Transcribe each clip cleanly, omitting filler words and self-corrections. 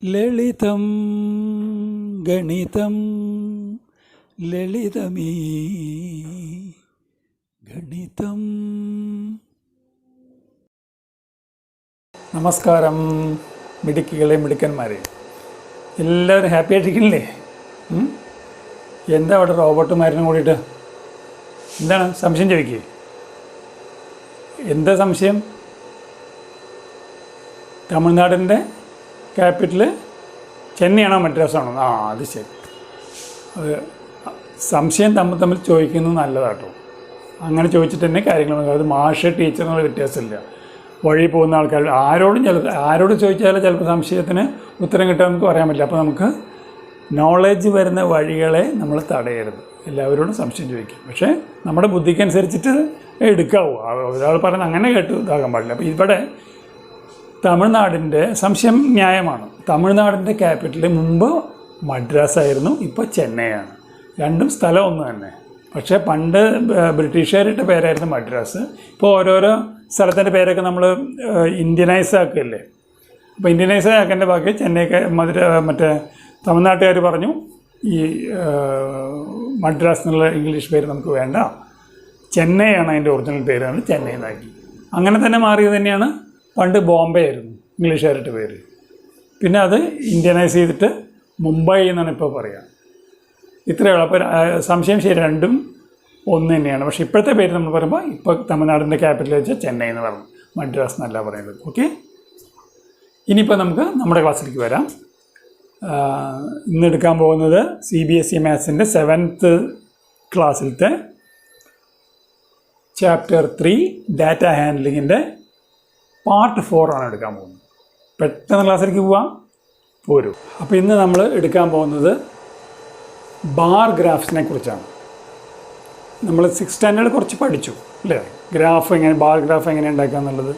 ലളിതം ഗണിതം ലളിതമീ ഗണിതം. നമസ്കാരം മിടുക്കികളെ മിടുക്കന്മാരെ, എല്ലാവരും ഹാപ്പി ആയിട്ടിരിക്കണില്ലേ? എന്താ അവിടെ റോബോട്ടുമാരിനും കൂടിയിട്ട് എന്താണ് സംശയം ചോദിക്കുക? എന്താ സംശയം? തമിഴ്നാടിൻ്റെ ക്യാപിറ്റൽ ചെന്നൈയാണോ മദ്രാസാണോ? അത് ശരി. അത് സംശയം തമ്മിൽ ചോദിക്കുന്നത് നല്ലതാട്ടോ. അങ്ങനെ ചോദിച്ചിട്ട് തന്നെ കാര്യങ്ങൾ, അത് മാഷ് ടീച്ചർ എന്നുള്ള വ്യത്യാസമില്ല. വഴി പോകുന്ന ആൾക്കാർ ആരോട് ചോദിച്ചാലും ചിലപ്പോൾ സംശയത്തിന് ഉത്തരം കിട്ടാൻ നമുക്ക് പറയാൻ പറ്റില്ല. അപ്പോൾ നമുക്ക് നോളേജ് വരുന്ന വഴികളെ നമ്മൾ തടയരുത്. എല്ലാവരോടും സംശയം ചോദിക്കും, പക്ഷേ നമ്മുടെ ബുദ്ധിക്കനുസരിച്ചിട്ട് എടുക്കാവൂ. ഒരാൾ പറയുന്നത് അങ്ങനെ കേട്ട് ഇതാകാൻ പാടില്ല. അപ്പോൾ ഇവിടെ തമിഴ്നാടിൻ്റെ സംശയം ന്യായമാണ്. തമിഴ്നാടിൻ്റെ ക്യാപിറ്റൽ മുമ്പ് മദ്രാസായിരുന്നു, ഇപ്പോൾ ചെന്നൈയാണ്. രണ്ടും സ്ഥലം ഒന്ന് തന്നെ. പക്ഷേ പണ്ട് ബ്രിട്ടീഷുകാരുടെ പേരായിരുന്നു മദ്രാസ്. ഇപ്പോൾ ഓരോരോ സ്ഥലത്തിൻ്റെ പേരൊക്കെ നമ്മൾ ഇന്ത്യനൈസ് ആക്കുകയല്ലേ. അപ്പോൾ ഇന്ത്യനൈസ് ആക്കേണ്ട ബാക്കി ചെന്നൈക്ക് മറ്റേ തമിഴ്നാട്ടുകാർ പറഞ്ഞു ഈ മദ്രാസ് എന്നുള്ള ഇംഗ്ലീഷ് പേര് നമുക്ക് വേണ്ട, ചെന്നൈയാണ് അതിൻ്റെ ഒറിജിനൽ പേരാണ്, ചെന്നൈ എന്നാക്കി. അങ്ങനെ തന്നെ മാറിയത് തന്നെയാണ്. പണ്ട് ബോംബെ ആയിരുന്നു ഇംഗ്ലീഷുകാരുടെ പേര്, പിന്നെ അത് ഇന്ത്യനൈസ് ചെയ്തിട്ട് മുംബൈ എന്നാണ് ഇപ്പോൾ പറയുക. ഇത്രയുള്ള അപ്പോൾ സംശയം ശരി, രണ്ടും ഒന്ന് തന്നെയാണ്. പക്ഷേ ഇപ്പോഴത്തെ പേര് നമ്മൾ പറയുമ്പോൾ ഇപ്പോൾ തമിഴ്നാടിൻ്റെ ക്യാപിറ്റൽ വെച്ചാൽ ചെന്നൈ എന്ന് പറഞ്ഞു, മദ്രാസ് എന്നല്ല പറയുന്നത്. ഓക്കെ, ഇനിയിപ്പോൾ നമുക്ക് നമ്മുടെ ക്ലാസ്സിലേക്ക് വരാം. ഇന്ന് എടുക്കാൻ പോകുന്നത് CBSE മാത്സിൻ്റെ 7th ക്ലാസ്സിലത്തെ ചാപ്റ്റർ 3 ഡാറ്റ ഹാൻഡ്ലിങ്ങിൻ്റെ പാർട്ട് 4 ആണ് എടുക്കാൻ പോകുന്നത്. പെട്ടെന്ന് ക്ലാസ്സിലേക്ക് പോരൂ. അപ്പോൾ ഇന്ന് നമ്മൾ എടുക്കാൻ പോകുന്നത് ബാർ ഗ്രാഫ്സിനെ കുറിച്ചാണ്. നമ്മൾ 6th സ്റ്റാൻഡേർഡ് കുറച്ച് പഠിച്ചു അല്ലേ, ബാർ ഗ്രാഫ് എങ്ങനെ ഉണ്ടാക്കുക എന്നുള്ളത്.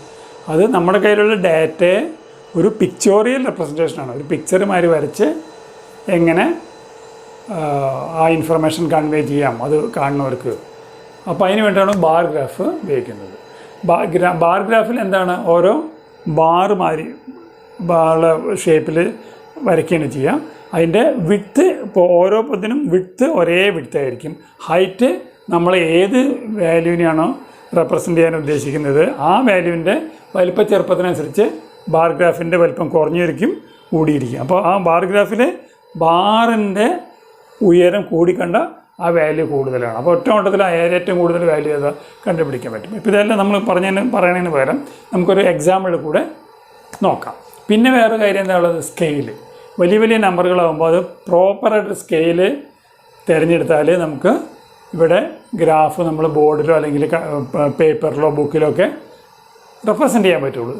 അത് നമ്മുടെ കയ്യിലുള്ള ഡാറ്റയെ ഒരു പിക്ചോറിയൽ റെപ്രസെൻറ്റേഷനാണ്. ഒരു പിക്ചറുമാതിരി വരച്ച് എങ്ങനെ ആ ഇൻഫർമേഷൻ കൺവേ ചെയ്യാം അത് കാണുന്നവർക്ക്. അപ്പോൾ അതിന് വേണ്ടിയാണ് ബാർ ഗ്രാഫ് ഉപയോഗിക്കുന്നത്. ബാർ ഗ്രാഫിൽ എന്താണ്, ഓരോ ബാറുമാതിരി ഷേപ്പിൽ വരയ്ക്കുകയാണ് ചെയ്യുക. അതിൻ്റെ വിഡ്ത്ത് ഇപ്പോൾ ഓരോ ഇതിനും വിഡ്ത്ത് ഒരേ വിഡ്ത്തായിരിക്കും. ഹൈറ്റ് നമ്മൾ ഏത് വാല്യൂവിനെയാണോ റെപ്രസെൻ്റ് ചെയ്യാൻ ഉദ്ദേശിക്കുന്നത് ആ വാല്യൂവിൻ്റെ വലിപ്പ ചെറുപ്പത്തിനനുസരിച്ച് ബാർ ഗ്രാഫിൻ്റെ വലിപ്പം കുറഞ്ഞിരിക്കും, കൂടിയിരിക്കും. അപ്പോൾ ആ ബാർ ഗ്രാഫിൽ ബാറിൻ്റെ ഉയരം കൂടിക്കണ്ട ആ വാല്യൂ കൂടുതലാണ്. അപ്പോൾ ഒറ്റ ഓട്ടത്തിൽ ഏറ്റവും കൂടുതൽ വാല്യൂ ഏതാ കണ്ടുപിടിക്കാൻ പറ്റും. ഇപ്പോൾ ഇതെല്ലാം നമ്മൾ പറയണതിന് പകരം നമുക്കൊരു എക്സാമ്പിൾ കൂടെ നോക്കാം. പിന്നെ വേറെ കാര്യം എന്താ ഉള്ളത്, സ്കെയില്. വലിയ നമ്പറുകളാകുമ്പോൾ അത് പ്രോപ്പറായിട്ട് സ്കെയില് തിരഞ്ഞെടുത്താൽ നമുക്ക് ഇവിടെ ഗ്രാഫ് നമ്മൾ ബോർഡിലോ അല്ലെങ്കിൽ പേപ്പറിലോ ബുക്കിലോ ഒക്കെ റെപ്രസെൻ്റ് ചെയ്യാൻ പറ്റുള്ളൂ.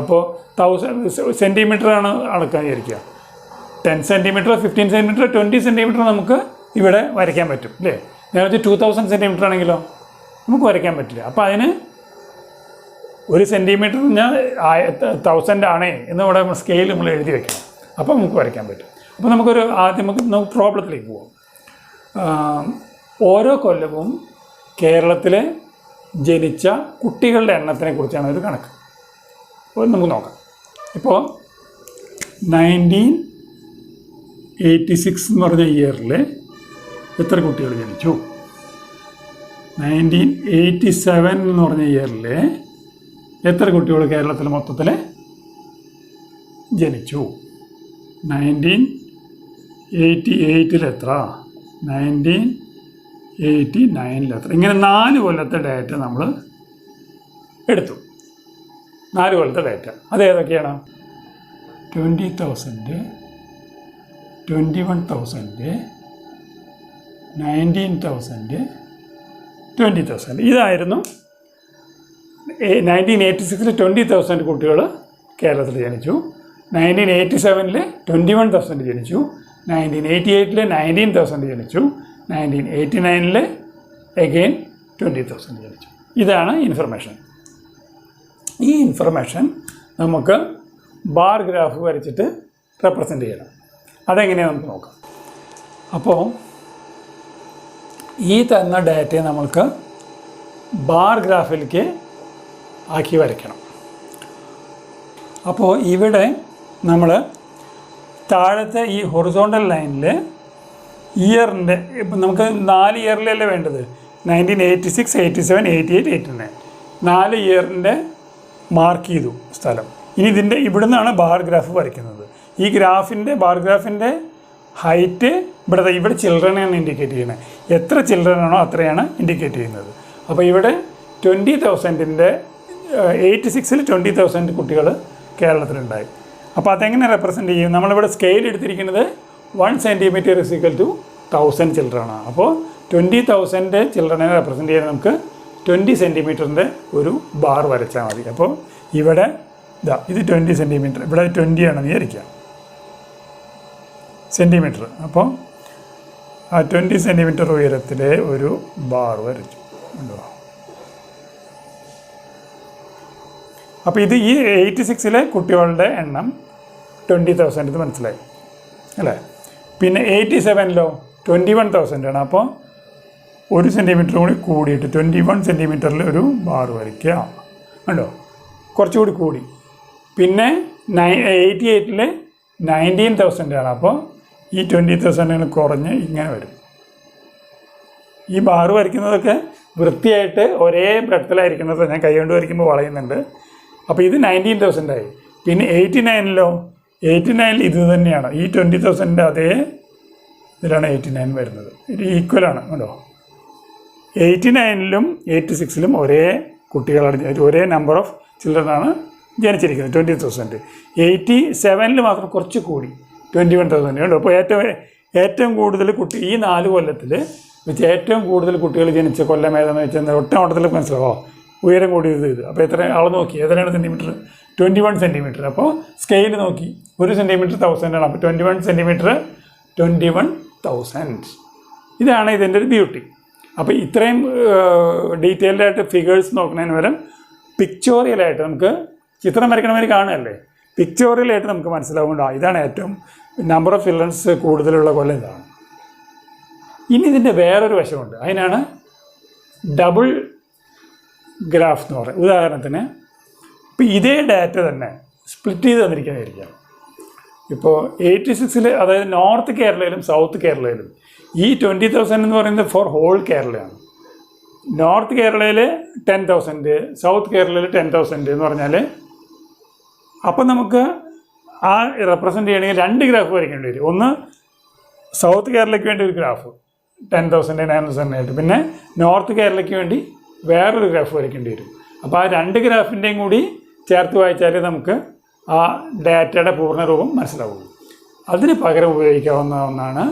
അപ്പോൾ 1000 സെൻറ്റിമീറ്ററാണ് അളക്കാൻ വിചാരിക്കുക. 10 സെൻറ്റിമീറ്റർ, 15 സെൻറ്റിമീറ്റർ, 20 സെൻറ്റിമീറ്റർ നമുക്ക് ഇവിടെ വരയ്ക്കാൻ പറ്റും അല്ലേ. നേരത്തെ 2000 സെൻറ്റിമീറ്റർ ആണെങ്കിലോ നമുക്ക് വരയ്ക്കാൻ പറ്റില്ല. അപ്പോൾ അതിന് 1 സെൻറ്റിമീറ്റർ പറഞ്ഞാൽ 1000 ആണേ എന്ന് ഇവിടെ സ്കെയിൽ നമ്മൾ എഴുതി വെക്കണം. അപ്പോൾ നമുക്ക് വരയ്ക്കാൻ പറ്റും. അപ്പോൾ നമുക്ക് പ്രോബ്ലത്തിലേക്ക് പോകാം. ഓരോ കൊല്ലവും കേരളത്തിലെ ജനിച്ച കുട്ടികളുടെ എണ്ണത്തിനെ കുറിച്ചാണ് ഒരു കണക്ക്. അപ്പോൾ നമുക്ക് നോക്കാം. ഇപ്പോൾ 1986 എന്ന് പറഞ്ഞ ഇയറിൽ എത്ര കുട്ടികൾ ജനിച്ചു? 1987 എന്ന് പറഞ്ഞ ഇയറിൽ എത്ര കുട്ടികൾ കേരളത്തിൽ മൊത്തത്തിൽ ജനിച്ചു? 1988 എത്ര? 1989 എത്ര? ഇങ്ങനെ 4 കൊല്ലത്തെ ഡാറ്റ നമ്മൾ എടുത്തു. 4 കൊല്ലത്തെ ഡാറ്റ അതേതൊക്കെയാണ്? 20,000, 21,000, 19,000, 20,000. ഇതായിരുന്നു 1986 20,000 കുട്ടികൾ കേരളത്തിൽ ജനിച്ചു. 1987 21,000 ജനിച്ചു. 1988 19,000 ജനിച്ചു. 1989 അഗെയിൻ 20,000 ജനിച്ചു. ഇതാണ് ഇൻഫർമേഷൻ. ഈ ഇൻഫർമേഷൻ നമുക്ക് ബാർ ഗ്രാഫ് വരച്ചിട്ട് റെപ്രസെൻ്റ് ചെയ്യണം. അതെങ്ങനെയാണ് നമുക്ക് നോക്കാം. അപ്പോൾ ഈ തന്ന ഡാറ്റയെ നമ്മൾക്ക് ബാർ ഗ്രാഫിലേക്ക് ആക്കി വരയ്ക്കണം. അപ്പോൾ ഇവിടെ നമ്മൾ താഴത്തെ ഈ ഹൊറിസോണ്ടൽ ലൈനിൽ ഇയറിൻ്റെ ഇപ്പം നമുക്ക് 4 ഇയറിലല്ലേ വേണ്ടത്, 1986, 87, 88, 89, 4 ഇയറിൻ്റെ മാർക്ക് ചെയ്തു സ്ഥലം. ഇനി ഇതിൻ്റെ ഇവിടെ നിന്നാണ് ബാർ ഗ്രാഫ് വരയ്ക്കുന്നത്. ഈ ബാർ ഗ്രാഫിൻ്റെ ഹൈറ്റ് ഇവിടെ ചിൽഡ്രനെയാണ് ഇൻഡിക്കേറ്റ് ചെയ്യുന്നത്. എത്ര ചിൽഡ്രൻ ആണോ അത്രയാണ് ഇൻഡിക്കേറ്റ് ചെയ്യുന്നത്. അപ്പോൾ ഇവിടെ 20,000-ൻ്റെ 86-ൽ 20,000 കുട്ടികൾ കേരളത്തിലുണ്ടായി. അപ്പോൾ അതെങ്ങനെ റെപ്രസെൻറ്റ് ചെയ്യും? നമ്മളിവിടെ സ്കെയിൽ എടുത്തിരിക്കുന്നത് 1 സെൻറ്റിമീറ്റർ = 1000 ചിൽഡ്രൻ ആണ്. അപ്പോൾ 20,000 ചിൽഡ്രനെ റെപ്രസെൻറ്റ് ചെയ്യാൻ നമുക്ക് 20 സെൻറ്റിമീറ്ററിൻ്റെ ഒരു ബാർ വരച്ചാൽ മതി. അപ്പോൾ ഇവിടെ ഇത് 20 സെൻറ്റിമീറ്റർ, ഇവിടെ 20 ആണെന്ന് വിചാരിക്കുക സെൻറ്റിമീറ്റർ. അപ്പോൾ ആ 20 സെൻറ്റിമീറ്റർ ഉയരത്തിലെ ഒരു ബാർ വരച്ചു. അപ്പോൾ ഇത് ഈ 86-ലെ കുട്ടികളുടെ എണ്ണം 20,000 ഇത് മനസ്സിലായി അല്ലേ. പിന്നെ 87-ലോ 21,000 ആണ്. അപ്പോൾ 1 സെൻറ്റിമീറ്റർ കൂടി കൂടിയിട്ട് 21 സെൻറ്റിമീറ്ററിൽ ഒരു ബാർ വരയ്ക്കുക. കണ്ടോ, കുറച്ചുകൂടി കൂടി. പിന്നെ 88-ൽ 19,000 ആണ്. അപ്പോൾ ഈ 20,000 കുറഞ്ഞ് ഇങ്ങനെ വരും. ഈ ബാർ വരയ്ക്കുന്നതൊക്കെ വൃത്തിയായിട്ട് ഒരേ ബ്രെഡ്ത്തിലായിരിക്കുന്നത്. ഞാൻ കൈകൊണ്ട് വരയ്ക്കുമ്പോൾ വളയുന്നുണ്ട്. അപ്പോൾ ഇത് 19,000 ആയി. പിന്നെ 89-ലോ 89-ൽ ഇത് തന്നെയാണ്. ഈ 20,000-ൻ്റെ അതേ ഇതിലാണ് 89 വരുന്നത്. ഇത് ഈക്വലാണ് കേട്ടോ. 89-ലും 86-ലും ഒരേ കുട്ടികളാണ്, ഒരേ നമ്പർ ഓഫ് ചിൽഡ്രനാണ് ജനിച്ചിരിക്കുന്നത് 20,000. 87-ൽ മാത്രം കുറച്ച് കൂടി 21,000 കേട്ടോ. അപ്പോൾ ഏറ്റവും കൂടുതൽ ഈ 4 കൊല്ലത്തിൽ വെച്ച് ഏറ്റവും കൂടുതൽ കുട്ടികൾ ജനിച്ച കൊല്ലം ഏതാണെന്ന് വെച്ചാൽ ഒറ്റ ഓട്ടത്തിൽ മനസ്സിലാവോ ഉയരം കൂടിയത് ഇത്. അപ്പോൾ എത്ര ആൾ നോക്കി, എത്രയാണ് സെൻറ്റിമീറ്റർ? 21 സെൻറ്റിമീറ്റർ. അപ്പോൾ സ്കെയിൽ നോക്കി 1 സെൻറ്റിമീറ്റർ 1000 ആണ്. അപ്പോൾ 21 സെൻറ്റിമീറ്റർ 21,000. ഇതാണ് ഇതിൻ്റെ ഒരു ബ്യൂട്ടി. അപ്പോൾ ഇത്രയും ഡീറ്റെയിൽഡായിട്ട് ഫിഗേഴ്സ് നോക്കുന്നതിന് പകരം പിക്ചോറിയലായിട്ട് നമുക്ക് ചിത്രം വരയ്ക്കണവർ കാണുകയല്ലേ, പിക്ചോറിയലായിട്ട് നമുക്ക് മനസ്സിലാവുന്നുണ്ടോ ഇതാണ് ഏറ്റവും നമ്പർ ഓഫ് ചിൽഡ്രൻസ് കൂടുതലുള്ള കൊല്ലം ഇതാണ്. ഇനി ഇതിൻ്റെ വേറൊരു വശമുണ്ട്, അതിനാണ് ഡബിൾ ഗ്രാഫ് എന്ന് പറയുന്നത്. ഉദാഹരണത്തിന് ഇപ്പോൾ ഇതേ ഡാറ്റ തന്നെ സ്പ്ലിറ്റ് ചെയ്ത് തന്നിരിക്കുന്നതായിരിക്കാം. ഇപ്പോൾ 86-ൽ, അതായത് നോർത്ത് കേരളയിലും സൗത്ത് കേരളയിലും ഈ 20,000 എന്ന് പറയുന്നത് ഫോർ ഹോൾ കേരളയാണ്. നോർത്ത് കേരളയിൽ 10,000, സൗത്ത് കേരളയിൽ 10,000 എന്ന് പറഞ്ഞാൽ അപ്പം നമുക്ക് ആ റെപ്രസെൻ്റ് ചെയ്യണമെങ്കിൽ 2 ഗ്രാഫ് വരയ്ക്കേണ്ടി വരും. ഒന്ന് സൗത്ത് കേരളയ്ക്ക് വേണ്ടി ഒരു ഗ്രാഫ് 10,000, 9,000 ആയിട്ട്, പിന്നെ നോർത്ത് കേരളയ്ക്ക് വേണ്ടി വേറൊരു ഗ്രാഫ് വരയ്ക്കേണ്ടി വരും. അപ്പോൾ ആ 2 ഗ്രാഫിൻ്റെയും കൂടി ചേർത്ത് വായിച്ചാൽ നമുക്ക് ആ ഡാറ്റയുടെ പൂർണ്ണരൂപം മനസ്സിലാവുള്ളൂ. അതിന് പകരം ഉപയോഗിക്കാവുന്ന ഒന്നാണ്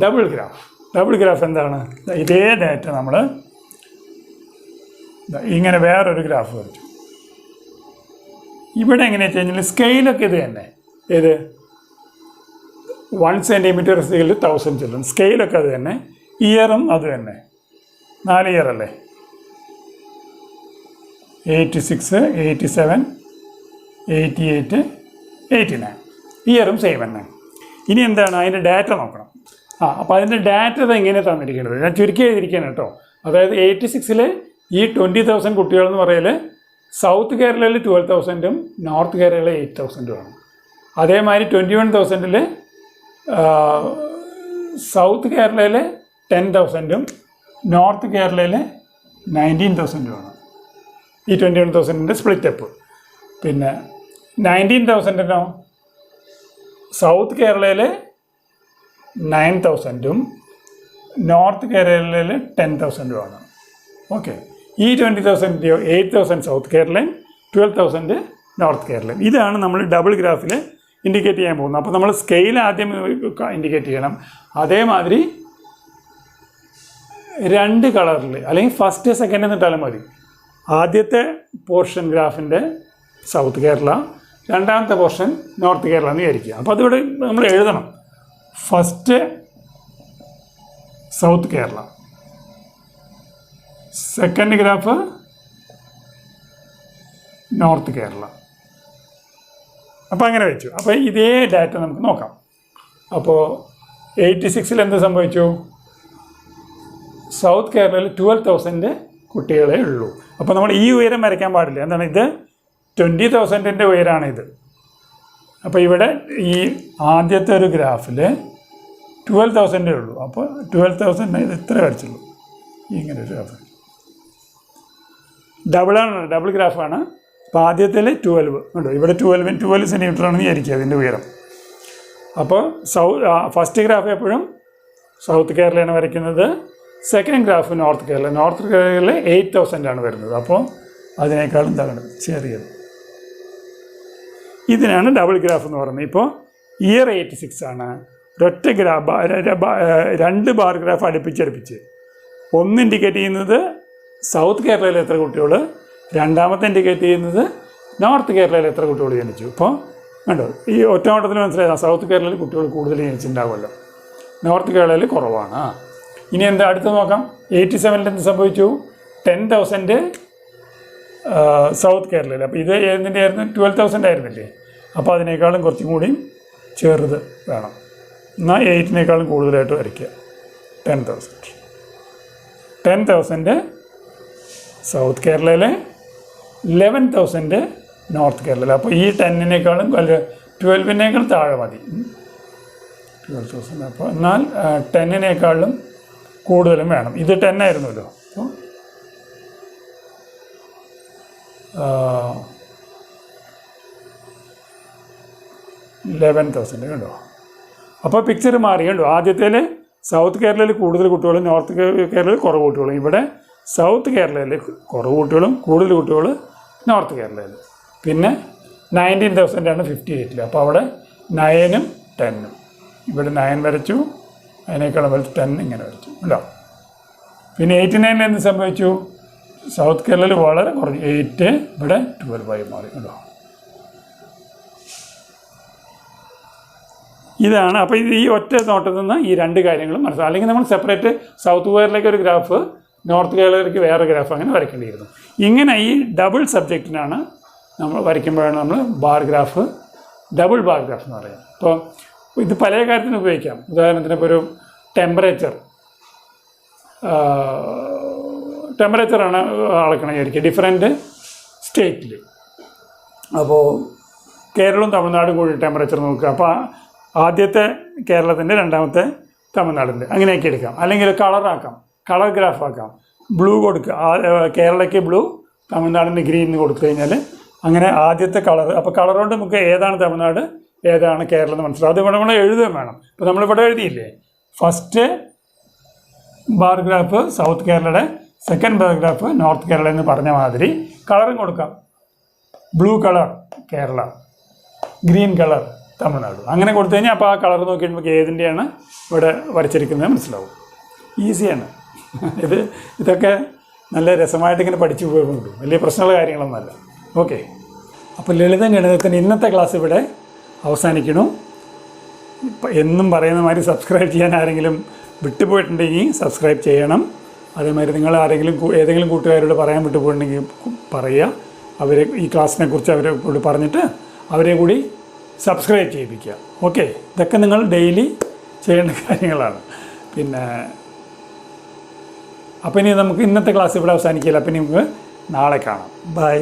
ഡബിൾ ഗ്രാഫ്. ഡബിൾ ഗ്രാഫ് എന്താണ്? ഇതേ ഡാറ്റ നമ്മൾ ഇങ്ങനെ വേറൊരു ഗ്രാഫ് വരച്ചു. ഇവിടെ എങ്ങനെയാ വെച്ച് കഴിഞ്ഞാൽ സ്കെയിലൊക്കെ ഇത് തന്നെ, ഏത് 1 സെൻറ്റിമീറ്റർ = 1000 ചിൽഡ്രൻ, സ്കെയിലൊക്കെ അത് തന്നെ, ഇയറും അത് തന്നെ. 4 ഇയർ അല്ലേ, 86, 87, 88, 89 ഇയറും സെയിം തന്നെ. ഇനി എന്താണ് അതിൻ്റെ ഡാറ്റ നോക്കണം. അപ്പോൾ അതിൻ്റെ ഡാറ്റ എങ്ങനെ തന്നിരിക്കുന്നത് ഞാൻ ചുരുക്കി എഴുതിയിരിക്കുകയാണ് കേട്ടോ. അതായത് 86-ൽ ഈ 20,000 കുട്ടികളെന്ന് പറയൽ സൗത്ത് കേരളയിൽ 12,000-ഉം നോർത്ത് കേരളയിൽ 8,000-ഉമാണ്. അതേമാതിരി 21,000-ൽ സൗത്ത് കേരളയിൽ 10,000-ഉം നോർത്ത് കേരളയിൽ 19,000-ഉമാണ്. ഈ 21,000-ൻ്റെ സ്പ്ലിറ്റപ്പ്. പിന്നെ 19,000-നോ സൗത്ത് കേരളയിൽ 9,000-ഉം നോർത്ത് കേരളയിൽ 10,000-ഉമാണ്. ഓക്കെ, ഈ 20,000-ൻ്റെയോ 8,000 സൗത്ത് കേരളയും 12,000 നോർത്ത് കേരളയും. ഇതാണ് നമ്മൾ ഡബിൾ ഗ്രാഫിൽ ഇൻഡിക്കേറ്റ് ചെയ്യാൻ പോകുന്നത്. അപ്പോൾ നമ്മൾ സ്കെയിൽ ആദ്യം ഇൻഡിക്കേറ്റ് ചെയ്യണം. അതേമാതിരി 2 കളറിൽ, അല്ലെങ്കിൽ ഫസ്റ്റ് സെക്കൻഡ് എന്നിട്ടാലും മതി. ആദ്യത്തെ പോർഷൻ ഗ്രാഫിൻ്റെ സൗത്ത് കേരള, രണ്ടാമത്തെ പോർഷൻ നോർത്ത് കേരള എന്ന് വിചാരിക്കുക. അപ്പോൾ അതിവിടെ നമ്മൾ എഴുതണം, first south Kerala, second graph north Kerala. അപ്പോൾ അങ്ങനെ വെച്ചു. അപ്പോൾ ഇതേ ഡാറ്റ നമുക്ക് നോക്കാം. അപ്പോൾ 86-ൽ എന്ത് സംഭവിച്ചു? സൗത്ത് കേരളയിൽ 12,000 കുട്ടികളെ ഉള്ളൂ. അപ്പോൾ നമ്മൾ ഈ ഉയരം വരയ്ക്കാൻ പാടില്ല. എന്താണ് ഇത്? 20,000-ൻ്റെ ഉയരമാണ് ഇത്. അപ്പോൾ ഇവിടെ ഈ ആദ്യത്തെ ഒരു ഗ്രാഫിൽ 12,000 ഉള്ളൂ. അപ്പോൾ 12,000 ഇത് ഇത്ര വരച്ചുള്ളൂ. ഇങ്ങനെ ഒരു ഗ്രാഫ് ഡബിൾ ഗ്രാഫാണ്. അപ്പോൾ ആദ്യത്തിൽ 12 ഉണ്ടോ, ഇവിടെ 12 സെൻറ്റിമീറ്ററാണെന്ന് വിചാരിക്കുക അതിൻ്റെ ഉയരം. അപ്പോൾ ഫസ്റ്റ് ഗ്രാഫ് എപ്പോഴും സൗത്ത് കേരളയാണ് വരയ്ക്കുന്നത്. സെക്കൻഡ് ഗ്രാഫ് നോർത്ത് കേരളയിൽ 8,000 ആണ് വരുന്നത്. അപ്പോൾ അതിനേക്കാളും ചെറിയത്. ഇതിനാണ് ഡബിൾ ഗ്രാഫ് എന്ന് പറയുന്നത്. ഇപ്പോൾ ഇയർ 86 ആണ്. ഒരൊറ്റ ഗ്രാഫ് 2 ബാർ ഗ്രാഫ് അടുപ്പിച്ചടുപ്പിച്ച് ഒന്ന് ഇൻഡിക്കേറ്റ് ചെയ്യുന്നത് സൗത്ത് കേരളയിൽ എത്ര കുട്ടികൾ, രണ്ടാമത്തെ ഇൻഡിക്കേറ്റ് ചെയ്യുന്നത് നോർത്ത് കേരളയിൽ എത്ര കുട്ടികൾ ജനിച്ചു. ഇപ്പോൾ കണ്ടോ, ഈ ഒറ്റനോട്ടത്തിൽ മനസ്സിലായതാണ് സൗത്ത് കേരളയിൽ കുട്ടികൾ കൂടുതൽ ജനിച്ചിട്ടുണ്ടാവുമല്ലോ, നോർത്ത് കേരളയിൽ കുറവാണ്. ഇനി എന്താ അടുത്ത് നോക്കാം. 87 എന്ത് സംഭവിച്ചു? 10,000 സൗത്ത് കേരളയിൽ. അപ്പോൾ ഇത് ഏതിൻ്റെ ആയിരുന്നു? 12,000 ആയിരുന്നില്ലേ? അപ്പോൾ അതിനേക്കാളും കുറച്ചും കൂടിയും ചെറുത് വേണം. എന്നാൽ 8നേക്കാളും കൂടുതലായിട്ട് വരയ്ക്കുക. 10,000 സൗത്ത് കേരളയിൽ, 11,000 നോർത്ത് കേരളയിൽ. അപ്പോൾ ഈ 10നേക്കാളും 12നേക്കാളും താഴെ മതി. 12,000. അപ്പോൾ എന്നാൽ 10നേക്കാളും കൂടുതലും വേണം. ഇത് 10 ആയിരുന്നല്ലോ. അപ്പോൾ 11,000 കണ്ടോ. അപ്പോൾ പിക്ചർ മാറി കണ്ടോ. ആദ്യത്തേൽ സൗത്ത് കേരളയിൽ കൂടുതൽ കുട്ടികളും നോർത്ത് കേരളയിൽ കുറവ് കുട്ടികളും. ഇവിടെ സൗത്ത് കേരളയിൽ കുറവ് കുട്ടികളും കൂടുതൽ കുട്ടികൾ നോർത്ത് കേരളയിൽ. പിന്നെ 19,000 ആണ് 58. അപ്പോൾ അവിടെ 9ഉം 10ഉം. ഇവിടെ 9 വരച്ചു, അതിനേക്കാളും വരച്ച് 10 ഇങ്ങനെ വരച്ചു കേട്ടോ. പിന്നെ 89 എന്ത് സംഭവിച്ചു? സൗത്ത് കേരളയിൽ വളരെ കുറഞ്ഞു, 8, ഇവിടെ 12 മാറി കേട്ടോ. ഇതാണ്. അപ്പോൾ ഇത് ഈ ഒറ്റ നോട്ടത്തിൽ നിന്ന് ഈ 2 കാര്യങ്ങളും മനസ്സിലാവും. അല്ലെങ്കിൽ നമ്മൾ സെപ്പറേറ്റ് സൗത്ത് കേരളയിലേക്ക് ഒരു ഗ്രാഫ്, നോർത്ത് കേരളയിലേക്ക് വേറെ ഗ്രാഫ് അങ്ങനെ വരയ്ക്കേണ്ടിയിരുന്നു. ഇങ്ങനെ ഈ ഡബിൾ സബ്ജക്റ്റിനാണ് നമ്മൾ വരയ്ക്കുമ്പോഴാണ് നമ്മൾ bar graph, double bar graph എന്ന് പറയുന്നത്. അപ്പോൾ ഇത് പല കാര്യത്തിനും ഉപയോഗിക്കാം. ഉദാഹരണത്തിന് ഇപ്പോൾ ഒരു ടെമ്പറേച്ചറാണ് അളക്കണം വിചാരിക്കുക ഡിഫറെൻറ്റ് സ്റ്റേറ്റിൽ. അപ്പോൾ കേരളവും തമിഴ്നാടും കൂടി ടെമ്പറേച്ചർ നോക്കുക. അപ്പോൾ ആദ്യത്തെ കേരളത്തിൻ്റെ, രണ്ടാമത്തെ തമിഴ്നാടിൻ്റെ, അങ്ങനെയൊക്കെ എടുക്കാം. അല്ലെങ്കിൽ കളറാക്കാം, കളർ ഗ്രാഫ് ആക്കാം. ബ്ലൂ കൊടുക്കുക, കേരളയ്ക്ക് ബ്ലൂ, തമിഴ്നാടിന് ഗ്രീൻ കൊടുത്തു കഴിഞ്ഞാൽ അങ്ങനെ ആദ്യത്തെ കളർ. അപ്പോൾ കളർ കൊണ്ട് നമുക്ക് ഏതാണ് തമിഴ്നാട് ഏതാണ് കേരളം എന്ന് മനസ്സിലാവും. അതുകൊണ്ട് നമ്മൾ എഴുതുകയും വേണം. ഇപ്പോൾ നമ്മളിവിടെ എഴുതിയില്ലേ, ഫസ്റ്റ് ബാർ ഗ്രാഫ് സൗത്ത് കേരളയുടെ, second bar graph north Kerala എന്ന് പറഞ്ഞ മാതിരി കളറും കൊടുക്കാം. Blue colour Kerala, green colour Tamil Nadu, അങ്ങനെ കൊടുത്തു കഴിഞ്ഞാൽ അപ്പോൾ ആ കളർ നോക്കിയിട്ട് നമുക്ക് ഏതിൻ്റെയാണ് ഇവിടെ വരച്ചിരിക്കുന്നത് മനസ്സിലാവും. ഈസിയാണ്. ഇതൊക്കെ നല്ല രസമായിട്ട് ഇങ്ങനെ പഠിച്ചു പോകുന്നുണ്ട്. വലിയ പ്രശ്നമുള്ള കാര്യങ്ങളൊന്നുമല്ല. ഓക്കെ, അപ്പോൾ ലളിതം ഗണിതത്തിന് ഇന്നത്തെ ക്ലാസ് ഇവിടെ അവസാനിക്കണു. ഇപ്പം എന്നും പറയുന്ന മാതിരി സബ്സ്ക്രൈബ് ചെയ്യാൻ ആരെങ്കിലും വിട്ടുപോയിട്ടുണ്ടെങ്കിൽ സബ്സ്ക്രൈബ് ചെയ്യണം. അതേമാതിരി നിങ്ങൾ ഏതെങ്കിലും കൂട്ടുകാരോട് പറയാൻ വിട്ടുപോയിട്ടുണ്ടെങ്കിൽ പറയുക. അവരെ ഈ ക്ലാസ്സിനെ കുറിച്ച് അവരെ കൂടി പറഞ്ഞിട്ട് അവരെ കൂടി സബ്സ്ക്രൈബ് ചെയ്യിപ്പിക്കുക. ഓക്കെ, ഇതൊക്കെ നിങ്ങൾ ഡെയിലി ചെയ്യേണ്ട കാര്യങ്ങളാണ്. പിന്നെ അപ്പോൾ ഇനി നമുക്ക് ഇന്നത്തെ ക്ലാസ് ഇവിടെ അവസാനിക്കില്ല. അപ്പം നമുക്ക് നാളെ കാണാം. ബൈ.